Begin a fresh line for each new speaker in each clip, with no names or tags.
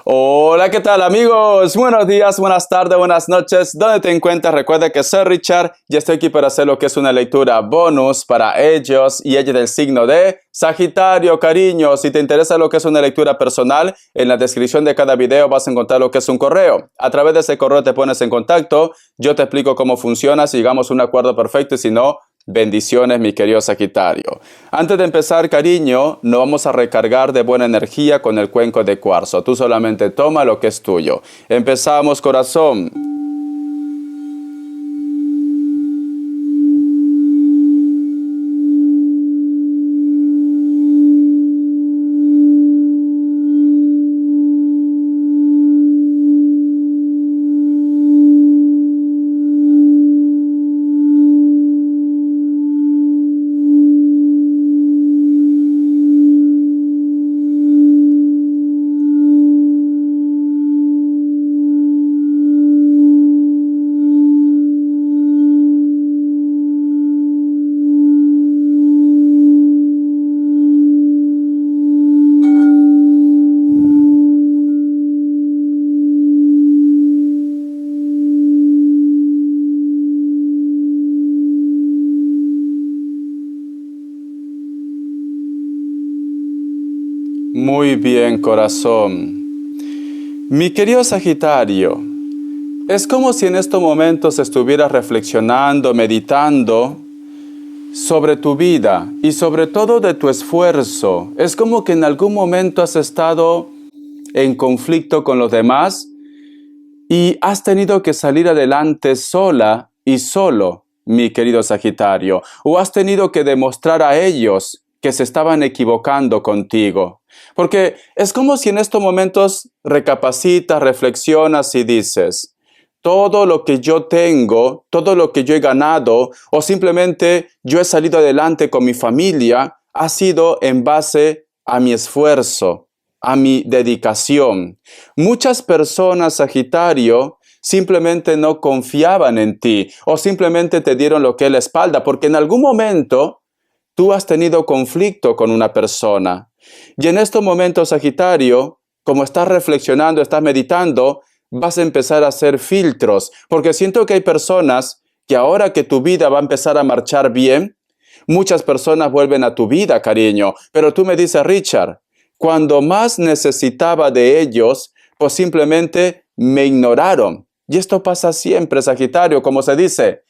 Hola, ¿qué tal amigos? Buenos días, buenas tardes, buenas noches. ¿Dónde te encuentras? Recuerda que soy Richard y estoy aquí para hacer lo que es una lectura bonus para ellos y ellas del signo de Sagitario, cariño. Si te interesa lo que es una lectura personal, en la descripción de cada video vas a encontrar lo que es un correo. A través de ese correo te pones en contacto, yo te explico cómo funciona, si llegamos a un acuerdo perfecto y si no, bendiciones, mi querido Sagitario. Antes de empezar, cariño, nos vamos a recargar de buena energía con el cuenco de cuarzo. Tú solamente toma lo que es tuyo. Empezamos, corazón. Muy bien, corazón. Mi querido Sagitario, es como si en estos momentos estuvieras reflexionando, meditando sobre tu vida y sobre todo de tu esfuerzo. Es como que en algún momento has estado en conflicto con los demás y has tenido que salir adelante sola y solo, mi querido Sagitario, o has tenido que demostrar a ellos que se estaban equivocando contigo. Porque es como si en estos momentos recapacitas, reflexionas y dices, todo lo que yo tengo, todo lo que yo he ganado, o simplemente yo he salido adelante con mi familia, ha sido en base a mi esfuerzo, a mi dedicación. Muchas personas, Sagitario, simplemente no confiaban en ti, o simplemente te dieron lo que es la espalda, porque en algún momento tú has tenido conflicto con una persona. Y en estos momentos, Sagitario, como estás reflexionando, estás meditando, vas a empezar a hacer filtros, porque siento que hay personas que ahora que tu vida va a empezar a marchar bien, muchas personas vuelven a tu vida, cariño. Pero tú me dices, Richard, cuando más necesitaba de ellos, pues simplemente me ignoraron. Y esto pasa siempre, Sagitario, como se dice,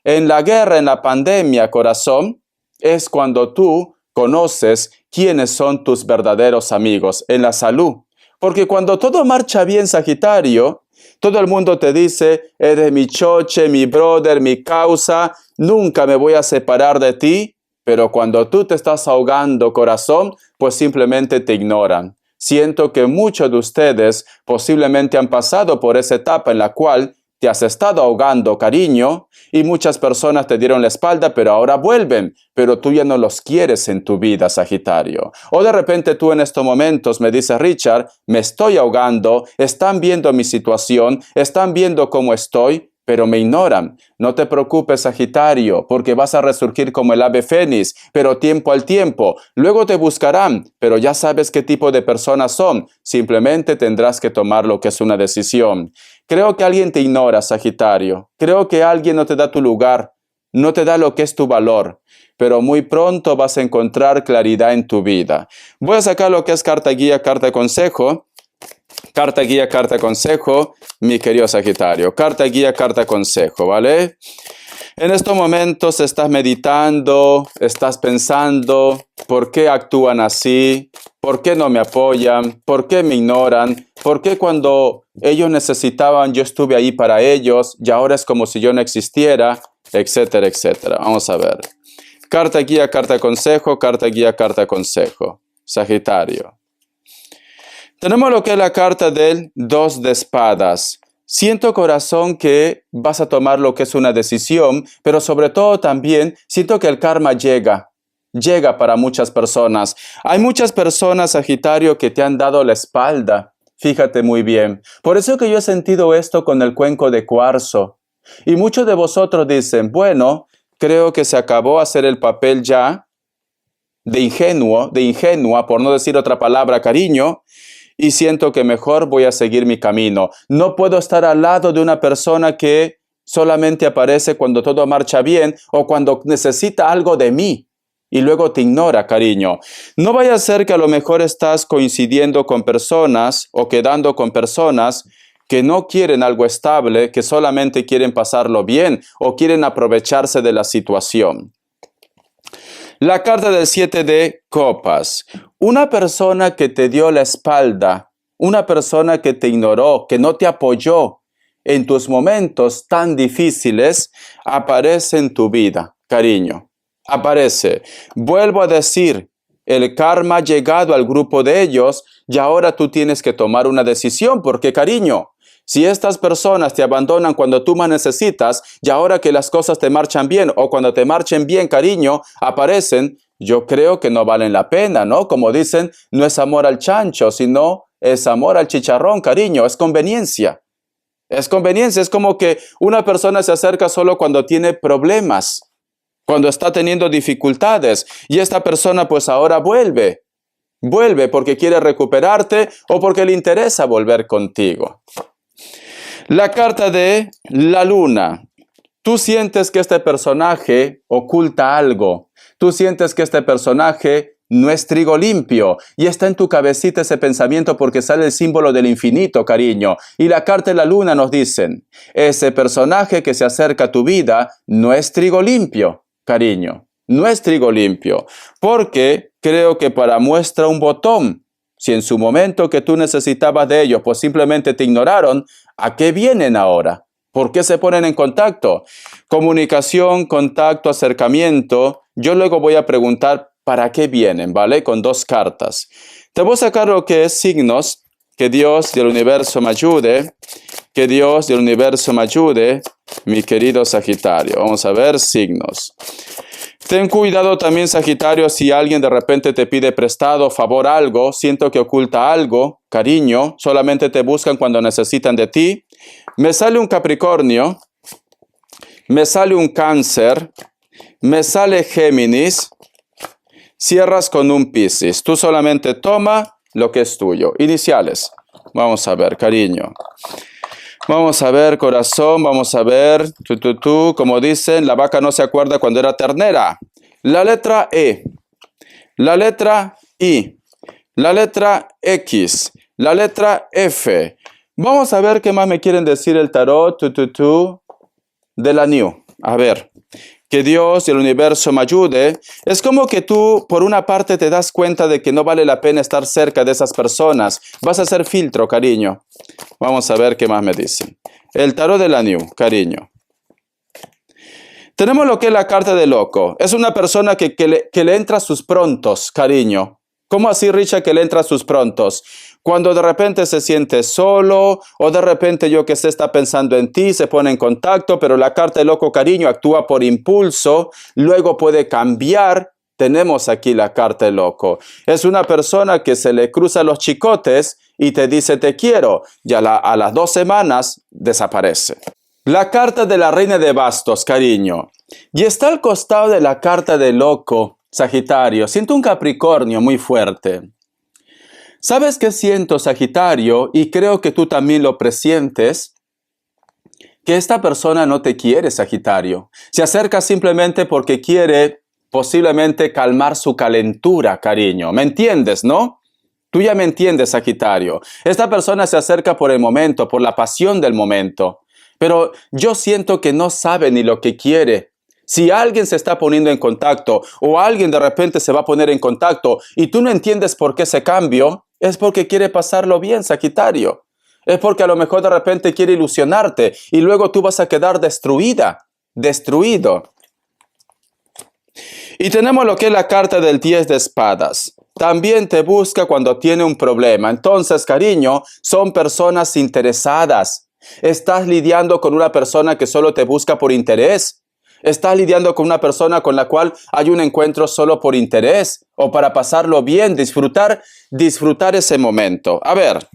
en la guerra, en la pandemia, corazón, es cuando tú conoces quiénes son tus verdaderos amigos en la salud. Porque cuando todo marcha bien, Sagitario, todo el mundo te dice, eres mi choche, mi brother, mi causa, nunca me voy a separar de ti. Pero cuando tú te estás ahogando, corazón, pues simplemente te ignoran. Siento que muchos de ustedes posiblemente han pasado por esa etapa en la cual te has estado ahogando, cariño, y muchas personas te dieron la espalda, pero ahora vuelven, pero tú ya no los quieres en tu vida, Sagitario. O de repente tú en estos momentos me dices, Richard, me estoy ahogando, están viendo mi situación, están viendo cómo estoy, pero me ignoran. No te preocupes, Sagitario, porque vas a resurgir como el ave fénix, pero tiempo al tiempo. Luego te buscarán, pero ya sabes qué tipo de personas son. Simplemente tendrás que tomar lo que es una decisión. Creo que alguien te ignora, Sagitario. Creo que alguien no te da tu lugar, no te da lo que es tu valor. Pero muy pronto vas a encontrar claridad en tu vida. Voy a sacar lo que es carta guía, carta consejo. Carta guía, carta consejo, mi querido Sagitario. Carta guía, carta consejo, ¿vale? En estos momentos estás meditando, estás pensando, ¿por qué actúan así? ¿Por qué no me apoyan? ¿Por qué me ignoran? ¿Por qué cuando ellos necesitaban yo estuve ahí para ellos y ahora es como si yo no existiera? Etcétera, etcétera. Vamos a ver. Carta guía, carta consejo, carta guía, carta consejo. Sagitario. Tenemos lo que es la carta del 2 de espadas. Siento, corazón, que vas a tomar lo que es una decisión, pero sobre todo también siento que el karma llega para muchas personas. Hay muchas personas, Sagitario, que te han dado la espalda. Fíjate muy bien. Por eso que yo he sentido esto con el cuenco de cuarzo. Y muchos de vosotros dicen, bueno, creo que se acabó hacer el papel ya de ingenuo, de ingenua, por no decir otra palabra, cariño. y siento que mejor voy a seguir mi camino. No puedo estar al lado de una persona que solamente aparece cuando todo marcha bien o cuando necesita algo de mí y luego te ignora, cariño. No vaya a ser que a lo mejor estás coincidiendo con personas o quedando con personas que no quieren algo estable, que solamente quieren pasarlo bien o quieren aprovecharse de la situación. La carta del 7 de copas. Una persona que te dio la espalda, una persona que te ignoró, que no te apoyó en tus momentos tan difíciles, aparece en tu vida, cariño. Aparece. Vuelvo a decir, el karma ha llegado al grupo de ellos y ahora tú tienes que tomar una decisión porque, cariño, si estas personas te abandonan cuando tú más necesitas y ahora que las cosas te marchan bien o cuando te marchen bien, cariño, aparecen, yo creo que no valen la pena, ¿no? Como dicen, no es amor al chancho, sino es amor al chicharrón, cariño, es conveniencia. Es conveniencia, es como que una persona se acerca solo cuando tiene problemas, cuando está teniendo dificultades y esta persona pues ahora vuelve porque quiere recuperarte o porque le interesa volver contigo. La carta de la luna. Tú sientes que este personaje oculta algo. Tú sientes que este personaje no es trigo limpio. Y está en tu cabecita ese pensamiento porque sale el símbolo del infinito, cariño. Y la carta de la luna nos dicen, ese personaje que se acerca a tu vida no es trigo limpio, cariño. No es trigo limpio. Porque creo que para muestra un botón. Si en su momento que tú necesitabas de ellos, pues simplemente te ignoraron, ¿a qué vienen ahora? ¿Por qué se ponen en contacto? Comunicación, contacto, acercamiento. Yo luego voy a preguntar para qué vienen, ¿vale? Con 2 cartas. Te voy a sacar lo que es signos. Que Dios del universo me ayude. Que Dios del universo me ayude, mi querido Sagitario. Vamos a ver signos. Ten cuidado también, Sagitario, si alguien de repente te pide prestado, favor, algo, siento que oculta algo, cariño, solamente te buscan cuando necesitan de ti. Me sale un Capricornio, me sale un Cáncer, me sale Géminis, cierras con un Piscis. Tú solamente toma lo que es tuyo. Iniciales. Vamos a ver, cariño. Vamos a ver, corazón, vamos a ver, como dicen, la vaca no se acuerda cuando era ternera. La letra E, la letra I, la letra X, la letra F. Vamos a ver qué más me quieren decir el tarot, de la New. A ver, que Dios y el universo me ayude. Es como que tú, por una parte, te das cuenta de que no vale la pena estar cerca de esas personas. Vas a hacer filtro, cariño. Vamos a ver qué más me dicen. El tarot de la New, cariño. Tenemos lo que es la carta de loco. Es una persona que le entra a sus prontos, cariño. ¿Cómo así, Richard, que le entra a sus prontos? Cuando de repente se siente solo o de repente yo que sé está pensando en ti, se pone en contacto, pero la carta de loco, cariño, actúa por impulso, luego puede cambiar. Tenemos aquí la carta de loco. Es una persona que se le cruza los chicotes y te dice te quiero y a las 2 semanas desaparece. La carta de la reina de bastos, cariño. Y está al costado de la carta de loco, Sagitario. Siento un Capricornio muy fuerte. ¿Sabes qué siento, Sagitario? Y creo que tú también lo presientes. Que esta persona no te quiere, Sagitario. Se acerca simplemente porque quiere posiblemente calmar su calentura, cariño. ¿Me entiendes, no? Tú ya me entiendes, Sagitario. Esta persona se acerca por el momento, por la pasión del momento. Pero yo siento que no sabe ni lo que quiere. Si alguien se está poniendo en contacto o alguien de repente se va a poner en contacto y tú no entiendes por qué ese cambio, es porque quiere pasarlo bien, Sagitario. Es porque a lo mejor de repente quiere ilusionarte y luego tú vas a quedar destruida, destruido. Y tenemos lo que es la carta del 10 de espadas. También te busca cuando tiene un problema. Entonces, cariño, son personas interesadas. ¿Estás lidiando con una persona que solo te busca por interés? ¿Estás lidiando con una persona con la cual hay un encuentro solo por interés? ¿O para pasarlo bien, disfrutar ese momento? A ver,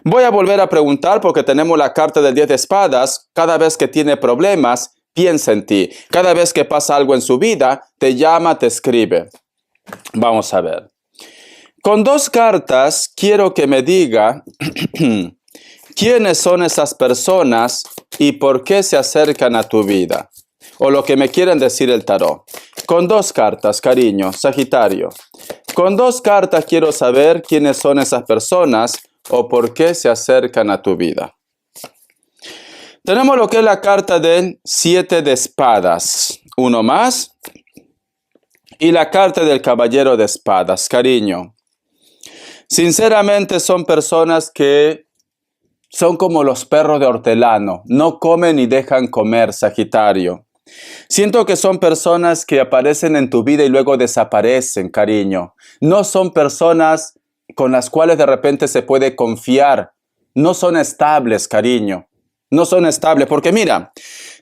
voy a volver a preguntar porque tenemos la carta del 10 de espadas. Cada vez que tiene problemas, piensa en ti. Cada vez que pasa algo en su vida, te llama, te escribe. Vamos a ver. Con dos cartas quiero que me diga quiénes son esas personas y por qué se acercan a tu vida. O lo que me quieren decir el tarot. Con dos cartas, cariño, Sagitario. Con dos cartas quiero saber quiénes son esas personas o por qué se acercan a tu vida. Tenemos lo que es la carta del 7 de espadas. Uno más. Y la carta del caballero de espadas, cariño. Sinceramente son personas que son como los perros de hortelano. No comen ni dejan comer, Sagitario. Siento que son personas que aparecen en tu vida y luego desaparecen, cariño. No son personas con las cuales de repente se puede confiar. No son estables, cariño. No son estables, porque mira,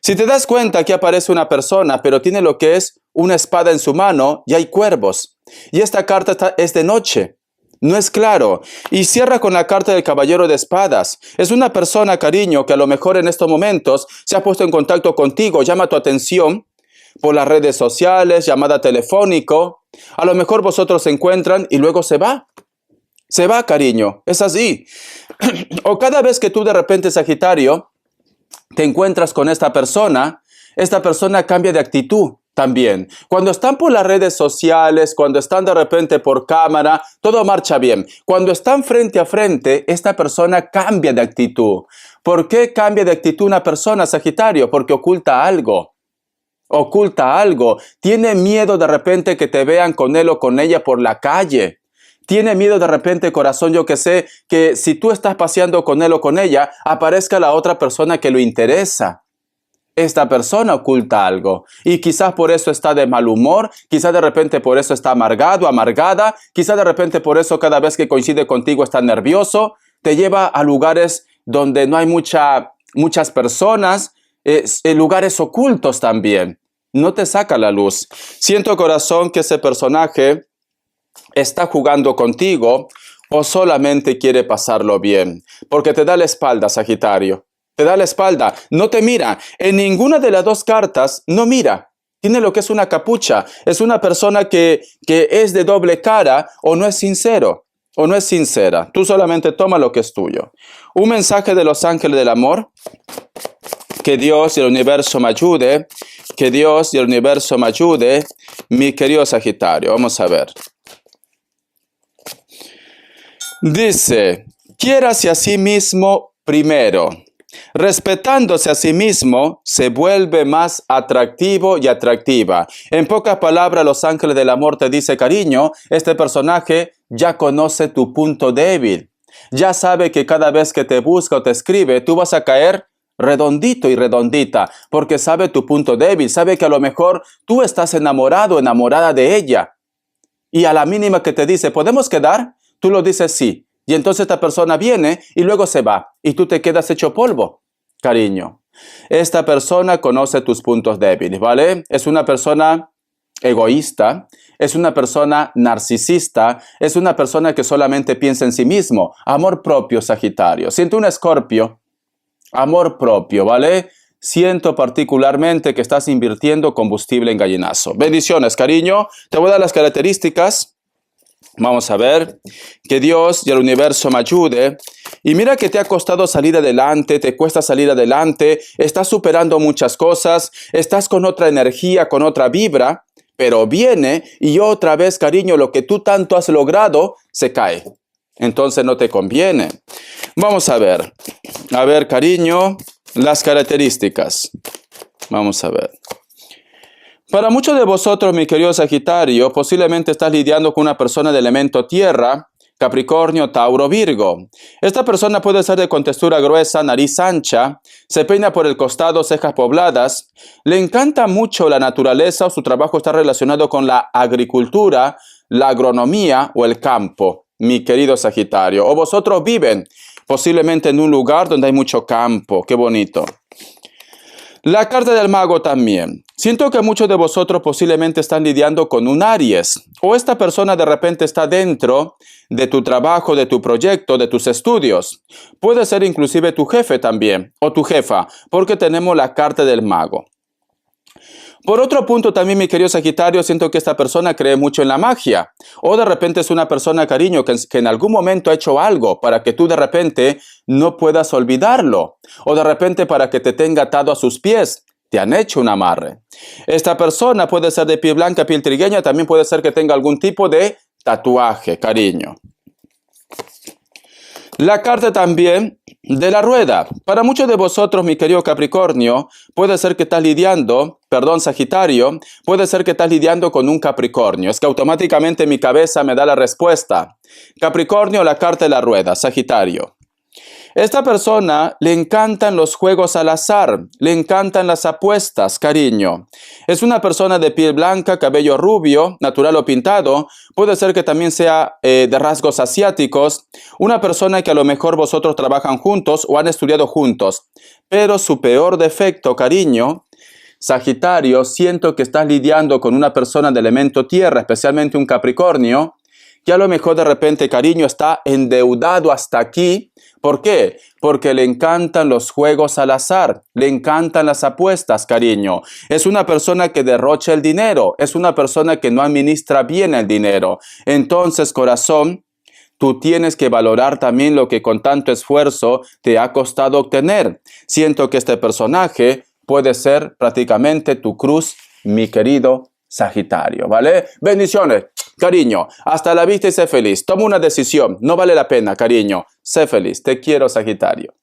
si te das cuenta que aparece una persona, pero tiene lo que es una espada en su mano y hay cuervos. Y esta carta es de noche. No es claro. Y cierra con la carta del caballero de espadas. Es una persona, cariño, que a lo mejor en estos momentos se ha puesto en contacto contigo, llama tu atención por las redes sociales, llamada telefónico. A lo mejor vosotros se encuentran y luego se va. Se va, cariño. Es así. O cada vez que tú de repente, Sagitario, te encuentras con esta persona cambia de actitud. También, cuando están por las redes sociales, cuando están de repente por cámara, todo marcha bien. Cuando están frente a frente, esta persona cambia de actitud. ¿Por qué cambia de actitud una persona, Sagitario? Porque oculta algo. Oculta algo. Tiene miedo de repente que te vean con él o con ella por la calle. Tiene miedo de repente, corazón, yo que sé, que si tú estás paseando con él o con ella, aparezca la otra persona que lo interesa. Esta persona oculta algo y quizás por eso está de mal humor, quizás de repente por eso está amargado, amargada, quizás de repente por eso cada vez que coincide contigo está nervioso, te lleva a lugares donde no hay muchas personas, lugares ocultos también, no te saca la luz. Siento, corazón, que ese personaje está jugando contigo o solamente quiere pasarlo bien, porque te da la espalda, Sagitario. Te da la espalda, no te mira. En ninguna de las dos cartas no mira. Tiene lo que es una capucha. Es una persona que es de doble cara o no es sincero o no es sincera. Tú solamente toma lo que es tuyo. Un mensaje de los ángeles del amor. Que Dios y el universo me ayude. Que Dios y el universo me ayude. Mi querido Sagitario, vamos a ver. Dice, quiérase a sí mismo primero. Respetándose a sí mismo, se vuelve más atractivo y atractiva. En pocas palabras, los ángeles del amor te dice, cariño, este personaje ya conoce tu punto débil. Ya sabe que cada vez que te busca o te escribe, tú vas a caer redondito y redondita, porque sabe tu punto débil, sabe que a lo mejor tú estás enamorado, enamorada de ella. Y a la mínima que te dice, ¿podemos quedar? Tú lo dices sí. Y entonces esta persona viene y luego se va. Y tú te quedas hecho polvo, cariño. Esta persona conoce tus puntos débiles, ¿vale? Es una persona egoísta, es una persona narcisista, es una persona que solamente piensa en sí mismo. Amor propio, Sagitario. Siento un Escorpio. Amor propio, ¿vale? Siento particularmente que estás invirtiendo combustible en gallinazo. Bendiciones, cariño. Te voy a dar las características. Vamos a ver, que Dios y el universo me ayude. Y mira que te ha costado salir adelante, te cuesta salir adelante, estás superando muchas cosas, estás con otra energía, con otra vibra, pero viene y otra vez, cariño, lo que tú tanto has logrado se cae. Entonces no te conviene. Vamos a ver, cariño, las características. Vamos a ver. Para muchos de vosotros, mi querido Sagitario, posiblemente estás lidiando con una persona de elemento tierra, Capricornio, Tauro, Virgo. Esta persona puede ser de contextura gruesa, nariz ancha, se peina por el costado, cejas pobladas, le encanta mucho la naturaleza o su trabajo está relacionado con la agricultura, la agronomía o el campo, mi querido Sagitario. O vosotros viven posiblemente en un lugar donde hay mucho campo, qué bonito. La carta del mago también. Siento que muchos de vosotros posiblemente están lidiando con un Aries. O esta persona de repente está dentro de tu trabajo, de tu proyecto, de tus estudios. Puede ser inclusive tu jefe también, o tu jefa, porque tenemos la carta del mago. Por otro punto también, mi querido Sagitario, siento que esta persona cree mucho en la magia. O de repente es una persona, cariño, que en algún momento ha hecho algo para que tú de repente no puedas olvidarlo. O de repente para que te tenga atado a sus pies. Te han hecho un amarre. Esta persona puede ser de piel blanca, piel trigueña, también puede ser que tenga algún tipo de tatuaje, cariño. La carta también de la rueda. Para muchos de vosotros, mi querido Capricornio, puede ser que estás lidiando, perdón, Sagitario, puede ser que estás lidiando con un Capricornio. Es que automáticamente mi cabeza me da la respuesta. Capricornio, la carta de la rueda, Sagitario. Esta persona le encantan los juegos al azar, le encantan las apuestas, cariño. Es una persona de piel blanca, cabello rubio, natural o pintado. Puede ser que también sea de rasgos asiáticos. Una persona que a lo mejor vosotros trabajan juntos o han estudiado juntos. Pero su peor defecto, cariño, Sagitario, siento que estás lidiando con una persona de elemento tierra, especialmente un Capricornio, que a lo mejor de repente, cariño, está endeudado hasta aquí. ¿Por qué? Porque le encantan los juegos al azar, le encantan las apuestas, cariño. Es una persona que derrocha el dinero, es una persona que no administra bien el dinero. Entonces, corazón, tú tienes que valorar también lo que con tanto esfuerzo te ha costado obtener. Siento que este personaje puede ser prácticamente tu cruz, mi querido Sagitario, ¿vale? Bendiciones. Cariño, hasta la vista y sé feliz. Toma una decisión. No vale la pena, cariño. Sé feliz. Te quiero, Sagitario.